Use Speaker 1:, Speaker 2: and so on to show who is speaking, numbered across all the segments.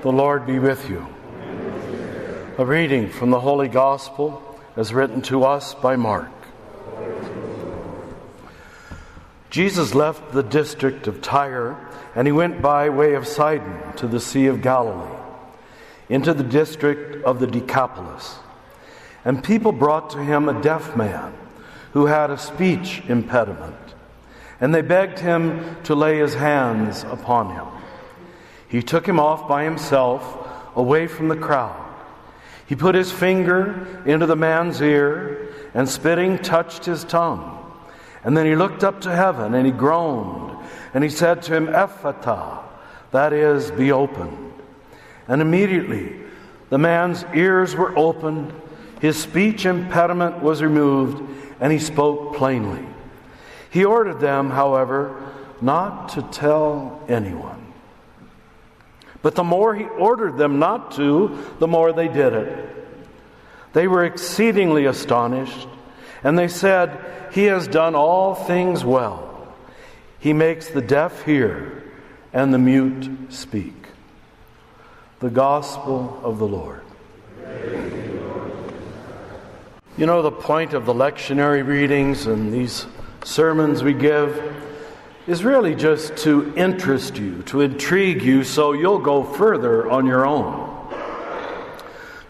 Speaker 1: The Lord be with you. A reading from the Holy Gospel as written to us by Mark. Jesus left the district of Tyre, and he went by way of Sidon to the Sea of Galilee, into the district of the Decapolis. And people brought to him a deaf man who had a speech impediment, and they begged him to lay his hands upon him. He took him off by himself, away from the crowd. He put his finger into the man's ear, and spitting touched his tongue. And then he looked up to heaven, and he groaned, and he said to him, Ephphatha, that is, be opened. And immediately the man's ears were opened, his speech impediment was removed, and he spoke plainly. He ordered them, however, not to tell anyone. But the more he ordered them not to, the more they did it. They were exceedingly astonished, and they said, He has done all things well. He makes the deaf hear and the mute speak. The Gospel of the Lord. You know, the point of the lectionary readings and these sermons we give is really just to interest you, to intrigue you, so you'll go further on your own.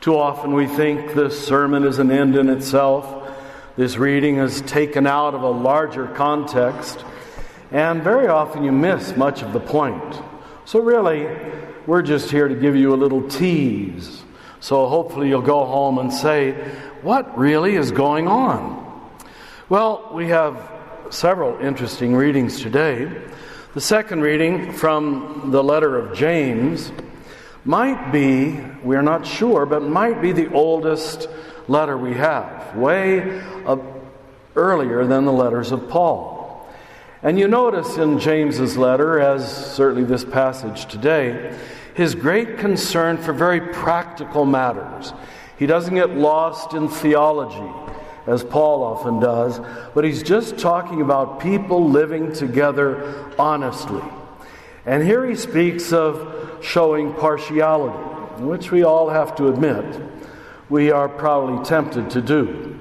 Speaker 1: Too often we think this sermon is an end in itself. This reading is taken out of a larger context, and very often you miss much of the point. So really, we're just here to give you a little tease. So hopefully you'll go home and say, what really is going on? Well, we have several interesting readings today. The second reading from the letter of James might be, we're not sure, but might be the oldest letter we have, way earlier than the letters of Paul. And you notice in James's letter, as certainly this passage today, his great concern for very practical matters. He doesn't get lost in theology, as Paul often does, but he's just talking about people living together honestly. And here he speaks of showing partiality, which we all have to admit we are probably tempted to do.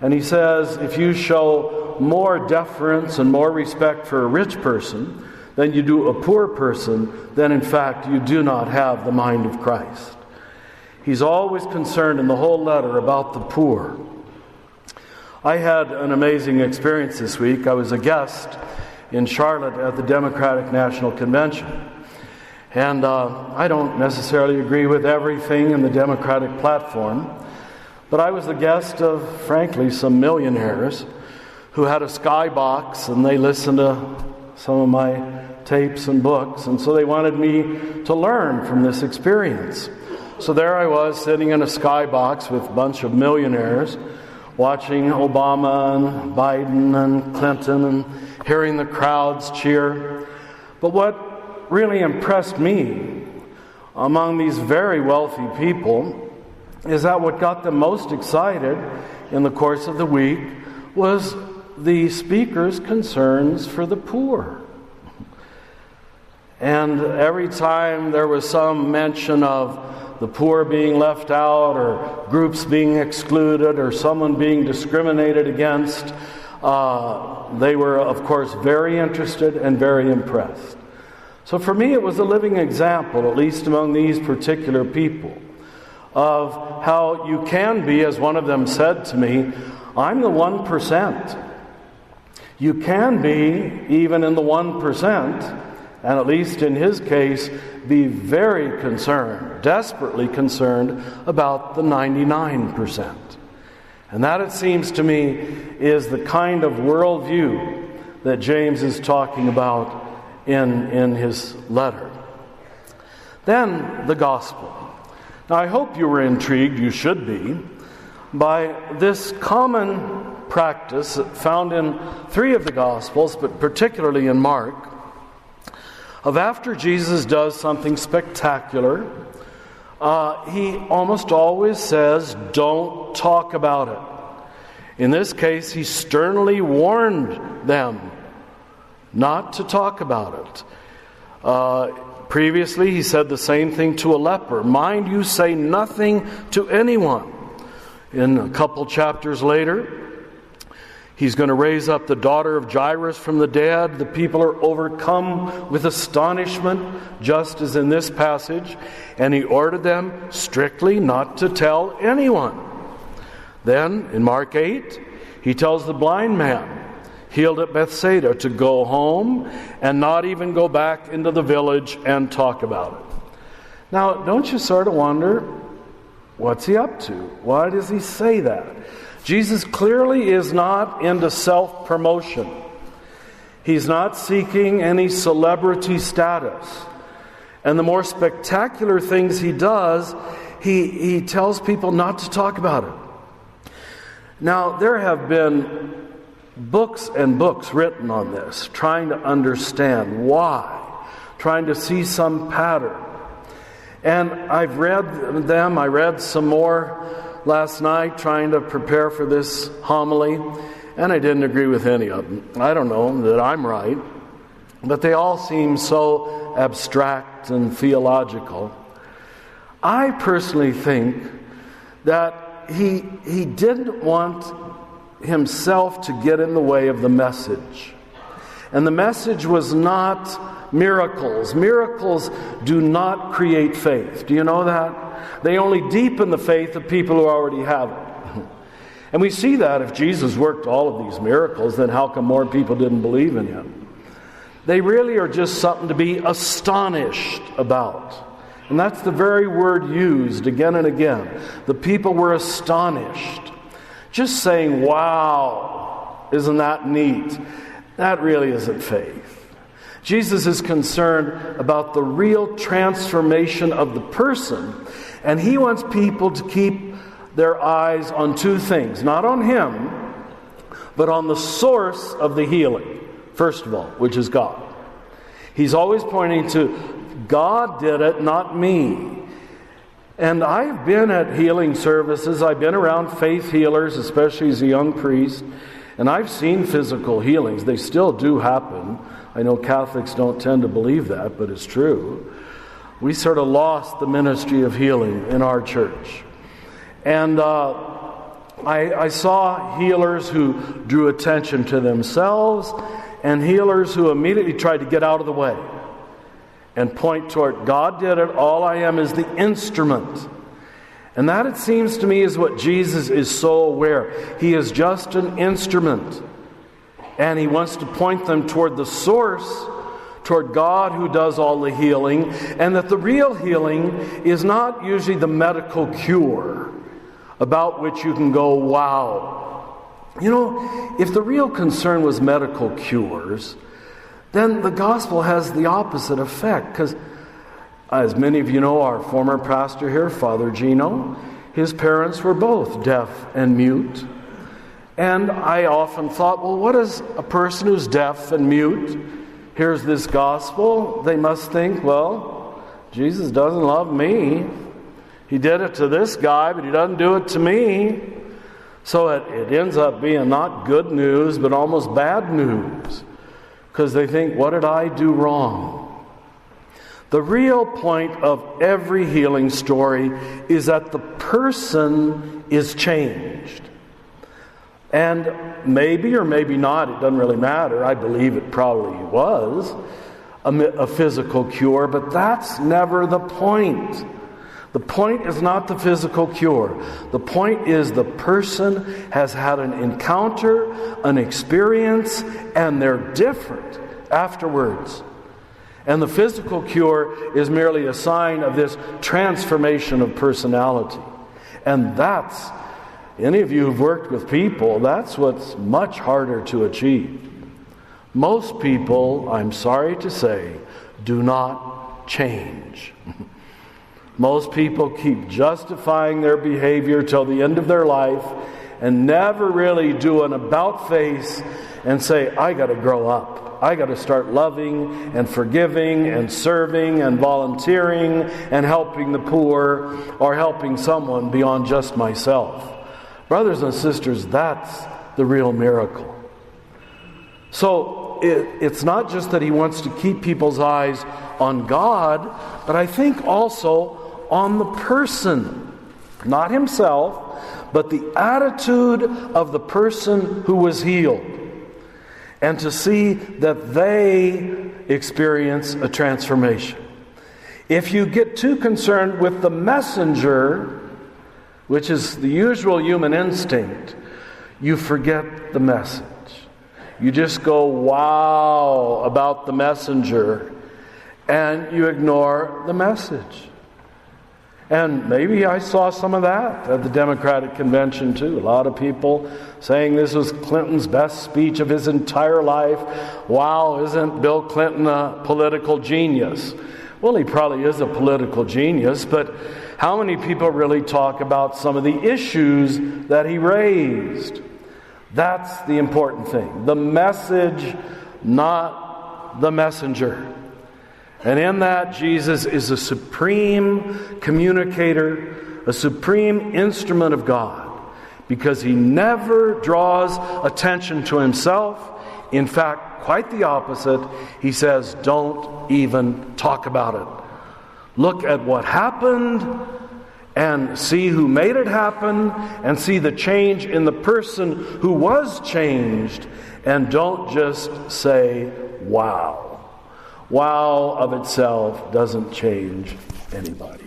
Speaker 1: And he says, if you show more deference and more respect for a rich person than you do a poor person, then in fact you do not have the mind of Christ. He's always concerned in the whole letter about the poor. I had an amazing experience this week. I was a guest in Charlotte at the Democratic National Convention. And I don't necessarily agree with everything in the Democratic platform, but I was the guest of, frankly, some millionaires who had a skybox, and they listened to some of my tapes and books, and so they wanted me to learn from this experience. So there I was, sitting in a skybox with a bunch of millionaires, watching Obama and Biden and Clinton and hearing the crowds cheer. But what really impressed me among these very wealthy people is that what got them most excited in the course of the week was the speaker's concerns for the poor. And every time there was some mention of the poor being left out, or groups being excluded, or someone being discriminated against, they were, of course, very interested and very impressed. So for me, it was a living example, at least among these particular people, of how you can be, as one of them said to me, I'm the 1%. You can be, even in the 1%, and at least in his case, be very concerned, desperately concerned about the 99%. And that, it seems to me, is the kind of worldview that James is talking about in his letter. Then, the gospel. Now, I hope you were intrigued, you should be, by this common practice found in 3 of the Gospels, but particularly in Mark, of after Jesus does something spectacular, he almost always says, don't talk about it. In this case, he sternly warned them not to talk about it. previously he said the same thing to a leper. Mind you, say nothing to anyone. In a couple chapters later, he's going to raise up the daughter of Jairus from the dead. The people are overcome with astonishment, just as in this passage. And he ordered them strictly not to tell anyone. Then, in Mark 8, he tells the blind man, healed at Bethsaida, to go home and not even go back into the village and talk about it. Now, don't you sort of wonder, what's he up to? Why does he say that? Jesus clearly is not into self-promotion. He's not seeking any celebrity status. And the more spectacular things he does, he tells people not to talk about it. Now, there have been books and books written on this, trying to understand why, trying to see some pattern. And I've read them. I read some more last night trying to prepare for this homily, and I didn't agree with any of them. I don't know that I'm right, but they all seem so abstract and theological. I personally think that he didn't want himself to get in the way of the message. And the message was not miracles. Miracles do not create faith. Do you know that? They only deepen the faith of people who already have it. And we see that if Jesus worked all of these miracles, then how come more people didn't believe in him? They really are just something to be astonished about. And that's the very word used again and again. The people were astonished. Just saying, wow, isn't that neat? That really isn't faith. Jesus is concerned about the real transformation of the person, and he wants people to keep their eyes on two things. Not on him, but on the source of the healing, first of all, which is God. He's always pointing to God did it, not me. And I've been at healing services. I've been around faith healers, especially as a young priest, and I've seen physical healings. They still do happen. I know Catholics don't tend to believe that, but it's true. We sort of lost the ministry of healing in our church. And I saw healers who drew attention to themselves and healers who immediately tried to get out of the way and point toward God did it, all I am is the instrument. And that, it seems to me, is what Jesus is so aware. He is just an instrument. And he wants to point them toward the source, toward God who does all the healing, and that the real healing is not usually the medical cure about which you can go, wow. You know, if the real concern was medical cures, then the gospel has the opposite effect. Because, as many of you know, our former pastor here, Father Gino, his parents were both deaf and mute. And I often thought, well, what is a person who's deaf and mute? Here's this gospel. They must think, well, Jesus doesn't love me. He did it to this guy, but he doesn't do it to me. So it ends up being not good news, but almost bad news. Because they think, what did I do wrong? The real point of every healing story is that the person is changed. And maybe or maybe not, it doesn't really matter. I believe it probably was a physical cure, but that's never the point. The point is not the physical cure. The point is the person has had an encounter, an experience, and they're different afterwards. And the physical cure is merely a sign of this transformation of personality. And that's, any of you who've worked with people, that's what's much harder to achieve. Most people, I'm sorry to say, do not change. Most people keep justifying their behavior till the end of their life and never really do an about face and say, I got to grow up. I got to start loving and forgiving and serving and volunteering and helping the poor or helping someone beyond just myself. Brothers and sisters, that's the real miracle. So, So it's not just that he wants to keep people's eyes on God, but I think also on the person. Not himself, but the attitude of the person who was healed. And to see that they experience a transformation. If you get too concerned with the messenger, which is the usual human instinct, you forget the message. You just go, wow, about the messenger, and you ignore the message. And maybe I saw some of that at the Democratic Convention too. A lot of people saying this was Clinton's best speech of his entire life. Wow, isn't Bill Clinton a political genius? Well, he probably is a political genius, but how many people really talk about some of the issues that he raised? That's the important thing. The message, not the messenger. And in that, Jesus is a supreme communicator, a supreme instrument of God, because he never draws attention to himself. In fact, quite the opposite. He says, don't even talk about it. Look at what happened and see who made it happen and see the change in the person who was changed, and don't just say, wow. Wow of itself doesn't change anybody.